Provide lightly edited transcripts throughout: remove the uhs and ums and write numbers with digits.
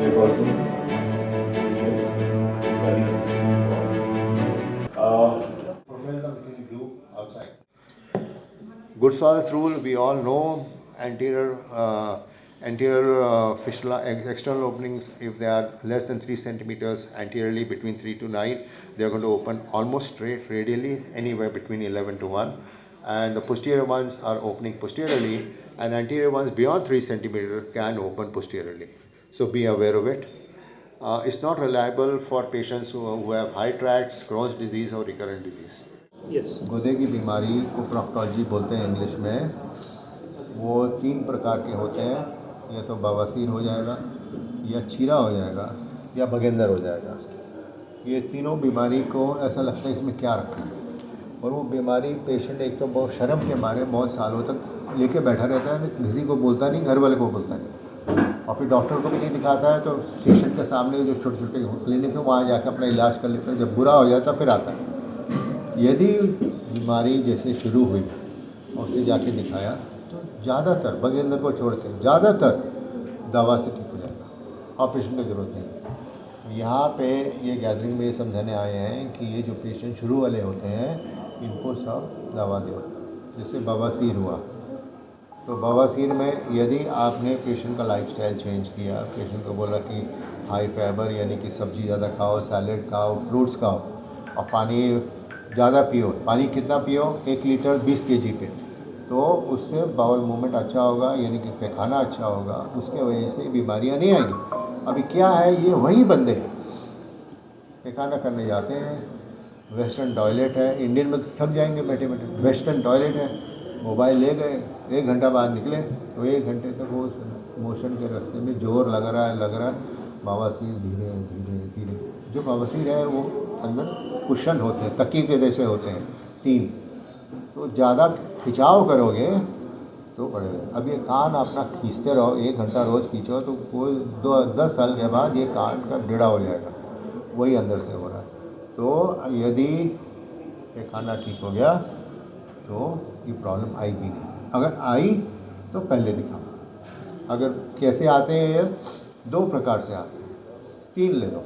precautions, Good soils rule, we all know anterior fistula, external openings, if they are less than 3 centimeters anteriorly, between 3 to 9, they are going to open almost straight radially, anywhere between 11 to 1. And the posterior ones are opening posteriorly, and anterior ones beyond 3 centimeters can open posteriorly. So be aware of it. It's not reliable for patients who have high tracts, Crohn's disease or recurrent disease. गुर्दे की बीमारी को proctology बोलते हैं English में। वो 3 प्रकार के होते हैं, या तो बवासीर हो जाएगा, या चीरा हो जाएगा, या बगेंदर हो जाएगा। ये तीनों बीमारी को ऐसा लगता है इसमें क्या रखा है, और वो बीमारी पेशेंट एक तो बहुत शर्म के मारे बहुत सालों तक लेके बैठा रहता है, किसी को बोलता नहीं, घर वाले को बोलता नहीं, और फिर डॉक्टर को भी नहीं दिखाता है, तो पेशेंट के सामने जो छोटे छोटे क्लिनिक है वहाँ जाकर अपना इलाज कर लेता है। जब बुरा हो जाता फिर आता है। यदि बीमारी जैसे शुरू हुई और उसे जाके दिखाया तो ज़्यादातर बगेंदर को छोड़ के ज़्यादातर दवा से ठीक हो जाएगा, ऑपरेशन की ज़रूरत नहीं है। यहाँ पे ये गैदरिंग में ये समझाने आए हैं कि ये जो पेशेंट शुरू वाले होते हैं इनको सब दवा दो। जैसे बवासीर हुआ तो बवासीर में यदि आपने पेशेंट का लाइफस्टाइल चेंज किया, पेशेंट को बोला कि हाई फाइबर यानी कि सब्ज़ी ज़्यादा खाओ, सैलेड खाओ, फ्रूट्स खाओ, और पानी ज़्यादा पियो। पानी कितना पियो? 1 लीटर 20 kg पे, तो उससे बाउल मूवमेंट अच्छा होगा, यानी कि पैखाना अच्छा होगा, उसके वजह से बीमारियां नहीं आएंगी। अभी क्या है, ये वही बंदे पैखाना करने जाते हैं, वेस्टर्न टॉयलेट है, इंडियन में तो थक जाएंगे बैठे बैठे, वेस्टर्न टॉयलेट है, मोबाइल ले गए, 1 घंटा बाद निकले तो 1 घंटे तक वो मोशन के रास्ते में जोर लग रहा है। बवासीर धीरे धीरे धीरे, जो बवासीर है वो अंदर कुशन होते हैं, तकिए के जैसे होते हैं 3, तो ज़्यादा खिंचाव करोगे तो बढ़ेगा। अब ये कान अपना खींचते रहो, 1 घंटा रोज़ खींचो तो कोई 10 साल के बाद ये कान का डेढ़ा हो जाएगा, वही अंदर से हो रहा है। तो यदि ये खाना ठीक हो गया तो ये प्रॉब्लम आएगी नहीं। अगर आई तो पहले दिखाओ। अगर कैसे आते हैं ये 2 प्रकार से आते हैं, 3 ले लो।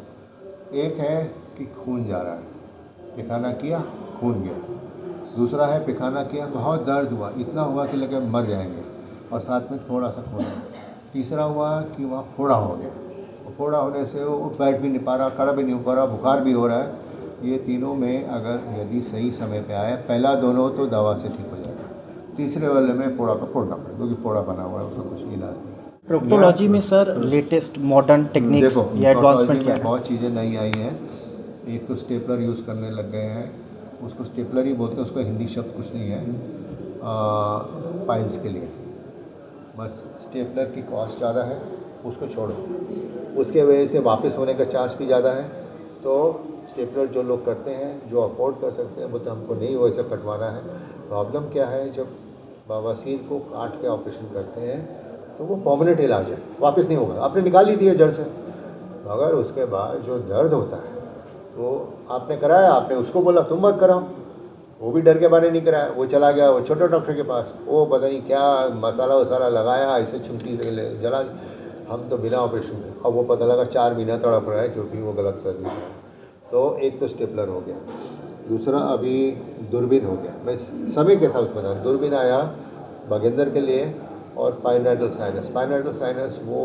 एक है कि खून जा रहा है, पैखाना किया खून गया। दूसरा है पैखाना किया बहुत दर्द हुआ, इतना हुआ कि लगे मर जाएंगे, और साथ में थोड़ा सा खून है। तीसरा हुआ कि वहाँ फोड़ा हो गया, और फोड़ा होने से वो बैठ भी नहीं पा रहा, खड़ा भी नहीं हो पा रहा, बुखार भी हो रहा है। ये तीनों में अगर यदि सही समय पे आए, पहला दोनों तो दवा से ठीक हो जाएगा, तीसरे वाले में फोड़ा का फोड़ना पड़ेगा, क्योंकि फोड़ा बना हुआ है, उसका कुछ इलाज नहीं। प्रोक्टोलॉजी में सर लेटेस्ट मॉडर्न टेक्निक्स या एडवांसमेंट क्या है? बहुत चीज़ें नई आई हैं। एक तो स्टेपलर यूज़ करने लग गए हैं, उसको स्टेपलर ही बोलते हैं, उसका हिंदी शब्द कुछ नहीं है, फाइल्स के लिए। बस स्टेपलर की कॉस्ट ज़्यादा है, उसको छोड़ो, उसके वजह से वापस होने का चांस भी ज़्यादा है। तो स्टेपलर जो लोग करते हैं, जो अफोर्ड कर सकते हैं, वो तो हमको नहीं वैसा कटवाना है। प्रॉब्लम क्या है, जब बवासीर को काट के ऑपरेशन करते हैं तो वो परमानेंट इलाज है, वापस नहीं होगा। आपने निकाल ही दिया जड़ से, मगर उसके बाद जो दर्द होता है तो आपने कराया, आपने उसको बोला तुम मत कराओ, वो भी डर के बारे नहीं कराया, वो चला गया वो छोटे डॉक्टर के पास, वो पता नहीं क्या मसाला वसाला लगाया, ऐसे चिमटी से जला। हम तो बिना ऑपरेशन के, अब वो पता लगा 4 महीना तड़प रहा है क्योंकि वो गलत सर्जरी है। तो एक तो स्टेपलर हो गया, दूसरा अभी दूरबीन हो गया। मैं समय के साथ बता, दूरबीन आया बगेंदर के लिए, और पाइनाइडल साइनस। पाइनाइडल साइनस वो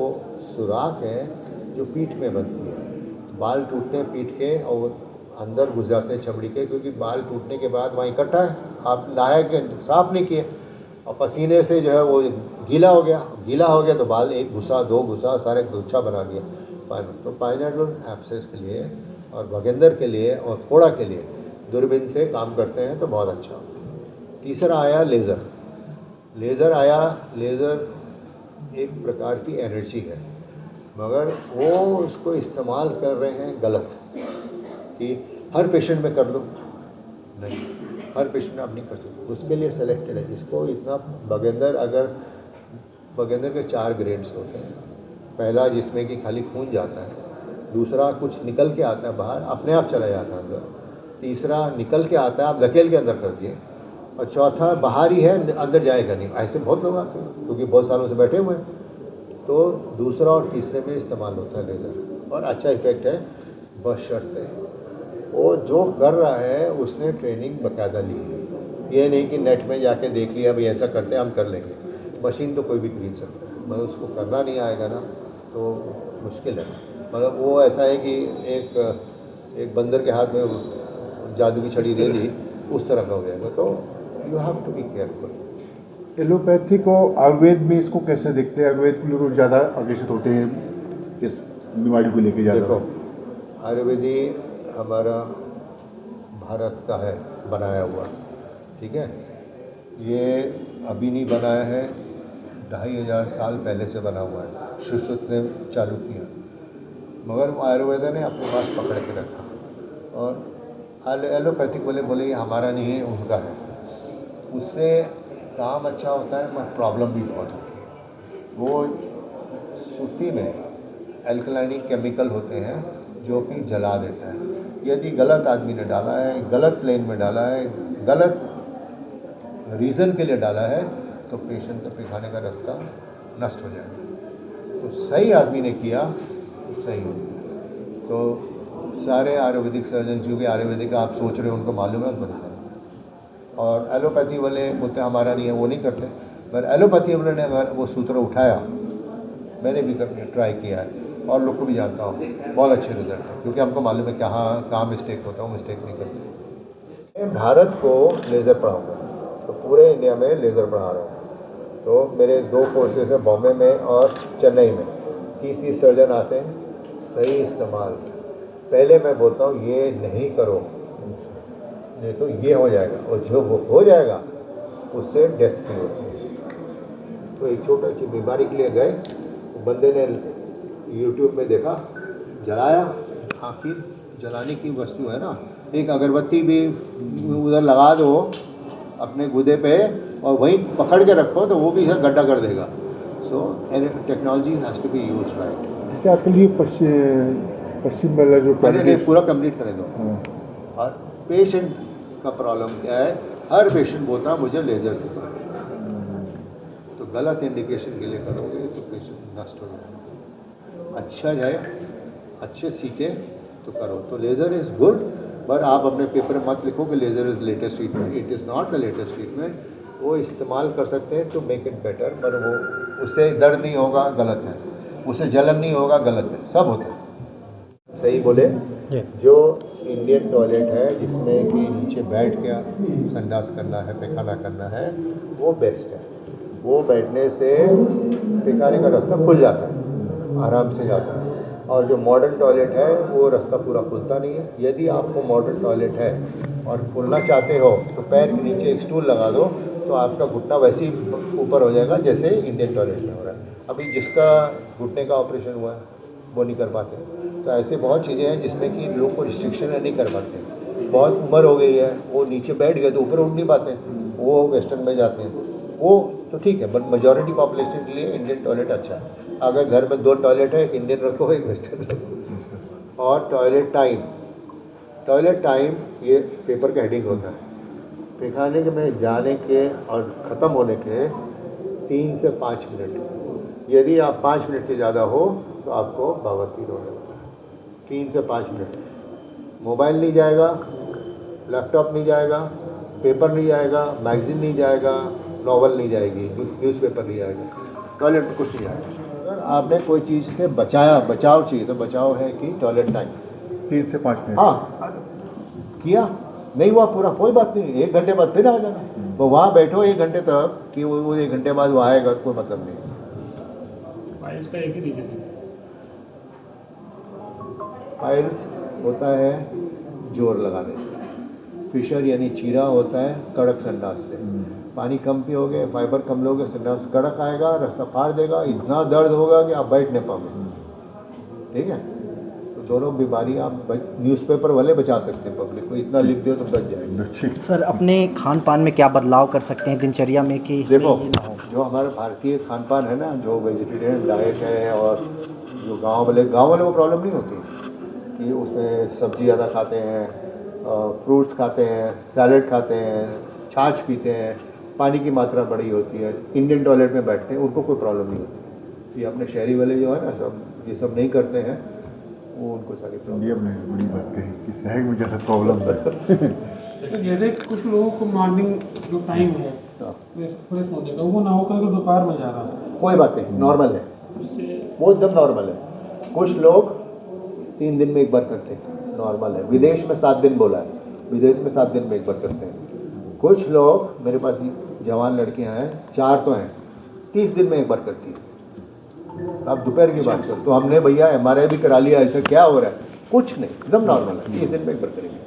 सुराख है जो पीठ में बनती है, बाल टूटते हैं पीठ के और अंदर घुस जाते हैं चमड़ी के, क्योंकि बाल टूटने के बाद वहाँ इकट्ठा है, आप नहाए के साफ नहीं किए, और पसीने से जो है वो गीला हो गया तो बाल 1 घुसा 2 घुसा सारे गुच्छा बना दिया। तो पाइनाइडल एब्सेस के लिए और बगेंदर के लिए और फोड़ा के लिए दूरबीन से काम करते हैं तो बहुत अच्छा होता है। तीसरा आया लेज़र। लेज़र एक प्रकार की एनर्जी है, मगर वो उसको इस्तेमाल कर रहे हैं गलत, कि हर पेशेंट में कर लो, नहीं, हर पेशेंट आप नहीं कर सकते, उसके लिए सेलेक्टेड है। इसको इतना बगेंदर के 4 ग्रेड्स होते हैं। पहला जिसमें कि खाली खून जाता है, दूसरा कुछ निकल के आता है बाहर, अपने आप चला जाता है अंदर, तीसरा निकल के आता है, आप धकेल के अंदर कर दिए, और चौथा बाहर ही है, अंदर जाएगा नहीं। ऐसे बहुत लोग आते हैं क्योंकि बहुत सालों से बैठे हुए हैं, तो दूसरा और तीसरे में इस्तेमाल होता है लेज़र, और अच्छा इफेक्ट है, बशर्ते वो जो कर रहा है उसने ट्रेनिंग बाकायदा ली है। ये नहीं कि नेट में जाके देख लिया भाई ऐसा करते हैं हम कर लेंगे। मशीन तो कोई भी खरीद सकता है, मगर उसको करना नहीं आएगा ना तो मुश्किल है। मतलब वो ऐसा है कि एक बंदर के हाथ में जादू की छड़ी दे दी, उस तरह का हो जाएगा। तो you have to be careful. Allopathy को आयुर्वेद में इसको कैसे देखते हैं? आयुर्वेद के लोग ज़्यादा आकर्षित होते हैं इस बीमारी को लेकर ज़्यादा। देखो, आयुर्वेदी हमारा भारत का है बनाया हुआ, ठीक है। ये अभी नहीं बनाया है, 2500 साल पहले से बना हुआ है, सुश्रुत ने चालू किया, मगर आयुर्वेद ने अपने पास पकड़ के रखा। और एलोपैथिक बोले ये हमारा नहीं है, उनका है। उससे काम अच्छा होता है मगर प्रॉब्लम भी बहुत होती है। वो सूती में एल्कलाइनिक केमिकल होते हैं जो कि जला देता है। यदि गलत आदमी ने डाला है, गलत प्लेन में डाला है, गलत रीज़न के लिए डाला है, तो पेशेंट का पेखाने का रास्ता नष्ट हो जाएगा। तो सही आदमी ने किया तो सही हो गया। तो सारे आयुर्वेदिक सर्जन जो भी आयुर्वेदिक आप सोच रहे हो उनको मालूम है, उनको नहीं करना। और एलोपैथी वाले बोलते हमारा नहीं है, वो नहीं करते। पर एलोपैथी वाले ने अगर वो सूत्र उठाया, मैंने भी ट्राई किया है और लोग को भी जानता हूँ, बहुत अच्छे रिजल्ट है, क्योंकि हमको मालूम है कहाँ मिस्टेक होता है, वो मिस्टेक नहीं करते। मैं भारत को लेज़र पढ़ाऊँगा, तो पूरे इंडिया में लेज़र पढ़ा रहा हूँ। तो मेरे 2 कोर्सेज हैं, बॉम्बे में और चेन्नई में। 30 सर्जन आते हैं। सही इस्तेमाल, पहले मैं बोलता हूँ ये नहीं करो, नहीं तो ये हो जाएगा, और जो वो हो जाएगा उससे डेथ भी होती है। तो एक छोटी सी बीमारी के लिए गए, बंदे ने यूट्यूब में देखा, जलाया। आखिर जलाने की वस्तु है ना, एक अगरबत्ती भी उधर लगा दो अपने गुदे पे और वहीं पकड़ के रखो तो वो भी गड्ढा कर देगा। So technology has to be use right. जैसे आजकल ये पश्चिम वाला जो नहीं, पूरा कंप्लीट करें दो। और पेशेंट का प्रॉब्लम क्या है, हर पेशेंट बोलता है मुझे लेज़र से करो, तो गलत इंडिकेशन के लिए करोगे तो पेशेंट नष्ट हो जाएगा। अच्छा जाए, अच्छे सीखे तो करो। तो लेज़र इज़ गुड, पर आप अपने पेपर में मत लिखो कि laser is latest treatment. It is not the latest treatment. वो इस्तेमाल कर सकते हैं तो मेक इट बेटर, पर वो उससे दर्द नहीं होगा, गलत है। उससे जलन नहीं होगा, गलत है। सब होता है। सही बोले, जो इंडियन टॉयलेट है जिसमें कि नीचे बैठ के संडास करना है, पैखाना करना है, वो बेस्ट है। वो बैठने से पैखाने का रास्ता खुल जाता है, आराम से जाता है। और जो मॉडर्न टॉयलेट है वो रास्ता पूरा खुलता नहीं है। यदि आपको मॉडर्न टॉयलेट है और खुलना चाहते हो तो पैर के नीचे एक स्टूल लगा दो, तो आपका घुटना वैसे ही ऊपर हो जाएगा जैसे इंडियन टॉयलेट में हो रहा है। अभी जिसका घुटने का ऑपरेशन हुआ है वो नहीं कर पाते। तो ऐसे बहुत चीज़ें हैं जिसमें कि लोग को रिस्ट्रिक्शन है, नहीं कर पाते। बहुत उम्र हो गई है, वो नीचे बैठ गए तो ऊपर उठ नहीं पाते, वो वेस्टर्न में जाते हैं। वो तो ठीक है, बट मेजॉरिटी पॉपुलेशन के लिए इंडियन टॉयलेट अच्छा है। अगर घर में 2 टॉयलेट है, एक इंडियन रखो, एक वेस्टर्न रखो। और टॉयलेट टाइम ये पेपर का हेडिंग होता है। पैखाने के में जाने के और ख़त्म होने के 3 से 5 मिनट। यदि आप 5 मिनट के ज़्यादा हो तो आपको बवासीर होने वाला है। 3 से 5 मिनट। मोबाइल नहीं जाएगा, लैपटॉप नहीं जाएगा, पेपर नहीं जाएगा, मैगज़ीन नहीं जाएगा, नॉवल नहीं जाएगी, न्यूज़पेपर नहीं जाएगा, टॉयलेट में कुछ नहीं जाएगा। अगर आपने कोई चीज़ से बचाव चाहिए तो बचाव है कि टॉयलेट टाइम 3 से 5 मिनट। हाँ, किया नहीं हुआ पूरा, कोई बात नहीं, 1 घंटे बाद फिर आ जाना। वो वहाँ बैठो 1 घंटे तक कि वो 1 घंटे बाद वो आएगा, कोई मतलब नहीं। फाइल्स का एक ही रीजन है। फाइल्स होता है जोर लगाने से, फिशर यानी चीरा होता है कड़क संडास से। पानी कम पियोगे, फाइबर कम लोगे, संडास कड़क आएगा, रास्ता फाड़ देगा, इतना दर्द होगा कि आप बैठ नहीं पाओगे। ठीक है, तो दोनों बीमारी आप न्यूज़पेपर वाले बचा सकते हैं पब्लिक को, इतना लिख दो तो बच जाएगी। सर, अपने खान पान में क्या बदलाव कर सकते हैं दिनचर्या में कि देखो, ये ना हो? जो हमारा भारतीय खान पान है ना, जो वेजिटेरियन डाइट है, और जो गांव वाले को प्रॉब्लम नहीं होती कि उसमें सब्जी ज़्यादा खाते हैं, फ्रूट्स खाते हैं, सैलड खाते हैं, छाछ पीते हैं, पानी की मात्रा बड़ी होती है, इंडियन टॉयलेट में बैठते हैं, उनको कोई प्रॉब्लम नहीं होती। ये अपने शहरी वाले जो है ना, सब ये सब नहीं करते हैं, वो उनको सारी प्रॉब्लम। ये आपने बड़ी बात कही कि शहर में जैसा प्रॉब्लम है। तो जैसे कुछ लोगों को मॉर्निंग जो टाइम है फ्रेश होने का वो ना होकर के दोपहर में जा रहा है, कोई बात नहीं, नॉर्मल है, उससे वो एकदम नॉर्मल है। कुछ लोग 3 दिन में एक बार करते हैं, नॉर्मल है। विदेश में 7 दिन बोला है, विदेश में 7 दिन में एक बार करते हैं। कुछ लोग, मेरे पास जवान लड़कियां हैं, 4 तो हैं, 30 दिन में एक बार करती है। आप दोपहर की बात करो तो हमने भैया MRI भी करा लिया, ऐसा क्या हो रहा है, कुछ नहीं, एकदम नॉर्मल है, 30 दिन में एक बार करेंगे,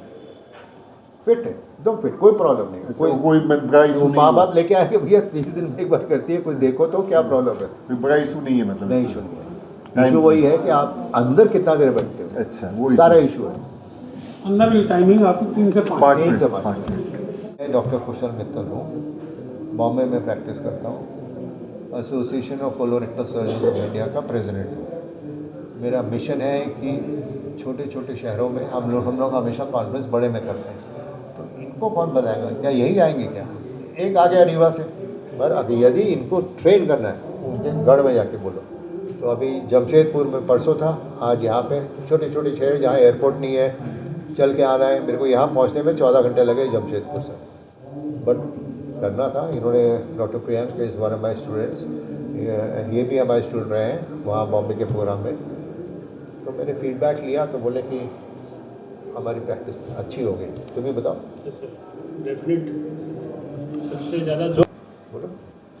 फिट है, एकदम फिट, कोई प्रॉब्लम नहीं है। कोई बड़ा इशू माँ बाप लेके आएंगे भैया 30 दिन में एक बार करती है, कुछ देखो तो क्या प्रॉब्लम है। कोई बड़ा इशू नहीं है मतलब। नहीं, इशू नहीं है। इशू वही है कि आप अंदर कितना देर बैठते हो, अच्छा, वो सारा इशू है। अंदर भी टाइमिंग आपकी 3 से 5। 3 से 5 मैं डॉक्टर कुशल मित्तल हूँ, बॉम्बे में प्रैक्टिस करता हूँ, association of colorectal surgeon of India का प्रेसिडेंट हूँ। मेरा मिशन है कि छोटे छोटे शहरों में हम लोग हमेशा कॉन्फ्रेंस बड़े में करते हैं, तो इनको कौन बताएगा, क्या यही आएंगे क्या? एक आ गया रीवा से, पर अभी यदि इनको ट्रेन करना है उनके गढ़ में जाके बोलो। तो अभी जमशेदपुर में परसों था, आज यहाँ पे छोटे छोटे शहर जहाँ एयरपोर्ट नहीं है, चल के आना है। मेरे को यहाँ पहुँचने में 14 घंटे लगे जमशेदपुर से, बट करना था। इन्होंने, doctor Priyank is one of my students and ये भी हमारे स्टूडेंट रहे हैं वहाँ बॉम्बे के प्रोग्राम में। तो मैंने फीडबैक लिया तो बोले कि हमारी प्रैक्टिस अच्छी हो गई। तुम ही बताओ। डेफिनेट सबसे ज़्यादा जो बोलो।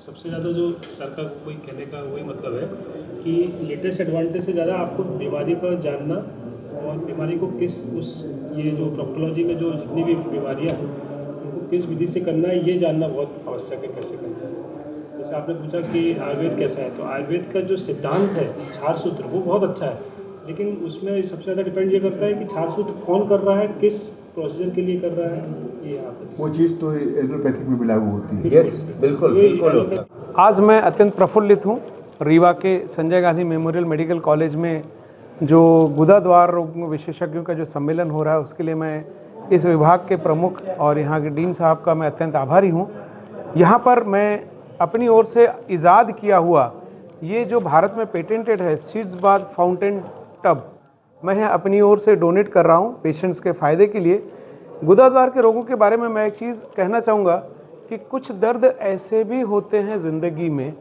सबसे ज़्यादा जो सर का कोई कहने का वही मतलब है कि लेटेस्ट एडवांटेज से ज़्यादा आपको बीमारी का जानना और बीमारी को किस उस ये जो प्रोक्टोलॉजी में जो जितनी भी बीमारियाँ हैं उनको किस विधि से करना है ये जानना बहुत आवश्यक है, कैसे करना है। जैसे आपने पूछा कि आयुर्वेद कैसा है, तो आयुर्वेद का जो सिद्धांत है क्षार सूत्र वो बहुत अच्छा है, लेकिन उसमें सबसे ज़्यादा डिपेंड ये करता है कि क्षार सूत्र कौन कर रहा है, किस प्रोसीजर के लिए कर रहा है, ये यहाँ पर वो चीज़ तो एलोपैथिक में भी लागू होती है। यस, बिल्कुल बिल्कुल होता है। आज मैं अत्यंत प्रफुल्लित हूँ। रीवा के Sanjay Gandhi memorial medical college में जो गुदा द्वार रोग विशेषज्ञों का जो सम्मेलन हो रहा है उसके लिए मैं इस विभाग के प्रमुख और यहाँ के डीन साहब का मैं अत्यंत आभारी हूँ। यहाँ पर मैं अपनी ओर से ईजाद किया हुआ ये जो भारत में पेटेंटेड है सीड्स बाथ फाउंटेन टब, मैं अपनी ओर से डोनेट कर रहा हूँ पेशेंट्स के फ़ायदे के लिए। गुदाद्वार के रोगों के बारे में मैं एक चीज़ कहना चाहूँगा कि कुछ दर्द ऐसे भी होते हैं ज़िंदगी में,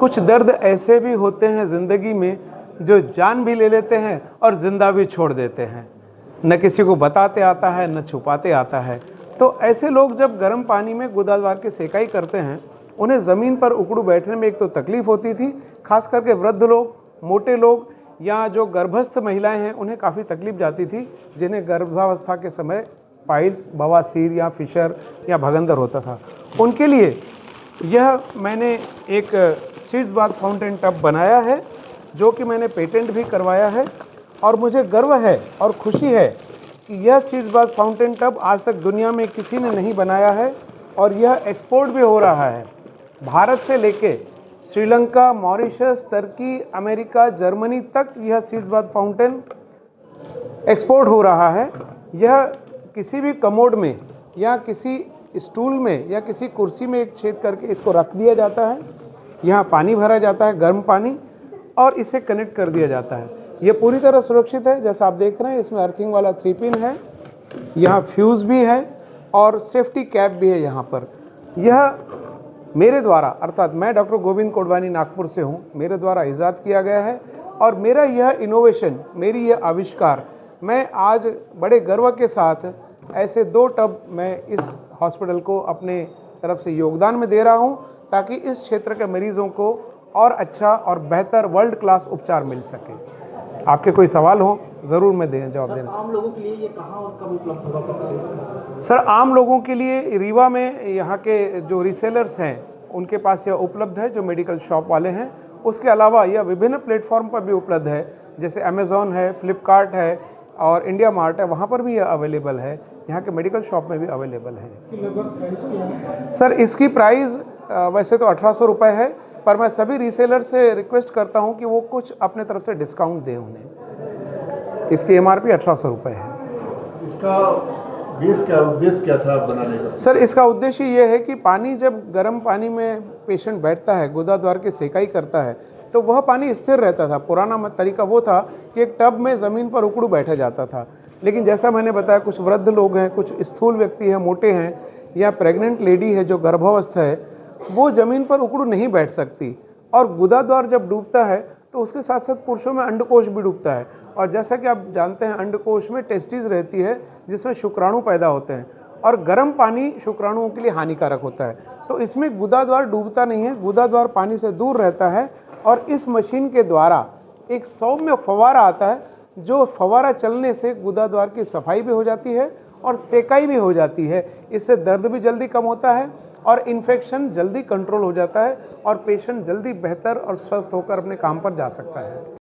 कुछ दर्द ऐसे भी होते हैं ज़िंदगी में जो जान भी ले लेते हैं और ज़िंदा भी छोड़ देते हैं। न किसी को बताते आता है न छुपाते आता है। तो ऐसे लोग जब गर्म पानी में गुदाद्वार की सेकाई करते हैं, उन्हें ज़मीन पर उकड़ू बैठने में एक तो तकलीफ़ होती थी, खास करके वृद्ध लोग, मोटे लोग या जो गर्भस्थ महिलाएं हैं उन्हें काफ़ी तकलीफ जाती थी, जिन्हें गर्भावस्था के समय पाइल्स, बवासीर या फिशर या भगंदर होता था। उनके लिए यह मैंने एक सीड्स बाथ फाउंटेन टब बनाया है जो कि मैंने पेटेंट भी करवाया है, और मुझे गर्व है और खुशी है कि यह सीड्स बाथ फाउंटेन टब आज तक दुनिया में किसी ने नहीं बनाया है और यह एक्सपोर्ट भी हो रहा है। भारत से लेके Sri Lanka, Mauritius, Turkey, America, Germany तक यह सीड्स बाथ फाउंटेन एक्सपोर्ट हो रहा है। यह किसी भी कमोड में या किसी स्टूल में या किसी कुर्सी में एक छेद करके इसको रख दिया जाता है, यहाँ पानी भरा जाता है, गर्म पानी, और इसे कनेक्ट कर दिया जाता है। ये पूरी तरह सुरक्षित है, जैसा आप देख रहे हैं। इसमें अर्थिंग वाला 3 पिन है, यहाँ फ्यूज़ भी है और सेफ्टी कैप भी है यहाँ पर। यह मेरे द्वारा, अर्थात मैं डॉक्टर गोविंद कोडवानी नागपुर से हूँ, मेरे द्वारा ईजाद किया गया है और मेरा यह इनोवेशन, मेरी यह आविष्कार, मैं आज बड़े गर्व के साथ ऐसे 2 टब मैं इस हॉस्पिटल को अपने तरफ से योगदान में दे रहा हूँ ताकि इस क्षेत्र के मरीजों को और अच्छा और बेहतर वर्ल्ड क्लास उपचार मिल सके। आपके कोई सवाल हो ज़रूर मैं जवाब देना। आम लोगों के लिए ये कहाँ और कब उपलब्ध होगा, कब से? सर, आम लोगों के लिए रीवा में यहाँ के जो रीसेलर्स हैं उनके पास यह उपलब्ध है, जो मेडिकल शॉप वाले हैं। उसके अलावा यह विभिन्न प्लेटफॉर्म पर भी उपलब्ध है, जैसे अमेज़ॉन है, फ्लिपकार्ट है और इंडिया मार्ट है, वहाँ पर भी यह अवेलेबल है। यहाँ के मेडिकल शॉप में भी अवेलेबल है। सर, इसकी प्राइस वैसे तो 1800 रुपये है, पर मैं सभी रीसेलर से रिक्वेस्ट करता हूँ कि वो कुछ अपने तरफ से डिस्काउंट दें उन्हें। इसकी MRP 1800 रुपये है। इसका उद्देश्य क्या था बनाने का? सर, इसका उद्देश्य ये है कि पानी, जब गर्म पानी में पेशेंट बैठता है, गुदाद्वार की सेकाई करता है, तो वह पानी स्थिर रहता था। पुराना तरीका वो था कि एक टब में ज़मीन पर उकड़ू बैठा जाता था, लेकिन जैसा मैंने बताया कुछ वृद्ध लोग हैं, कुछ स्थूल व्यक्ति हैं, मोटे हैं, या प्रेग्नेंट लेडी है जो गर्भावस्थ है, वो ज़मीन पर उकड़ू नहीं बैठ सकती। और गुदाद्वार जब डूबता है तो उसके साथ साथ पुरुषों में अंडकोश भी डूबता है। और जैसा कि आप जानते हैं अंडकोश में टेस्टिस रहती है जिसमें शुक्राणु पैदा होते हैं, और गर्म पानी शुक्राणुओं के लिए हानिकारक होता है। तो इसमें गुदाद्वार डूबता नहीं है, गुदाद्वार पानी से दूर रहता है। और इस मशीन के द्वारा एक सौम्य फव्वारा आता है, जो फव्वारा चलने से गुदाद्वार की सफाई भी हो जाती है और सेकाई भी हो जाती है। इससे दर्द भी जल्दी कम होता है और इन्फेक्शन जल्दी कंट्रोल हो जाता है और पेशेंट जल्दी बेहतर और स्वस्थ होकर अपने काम पर जा सकता है।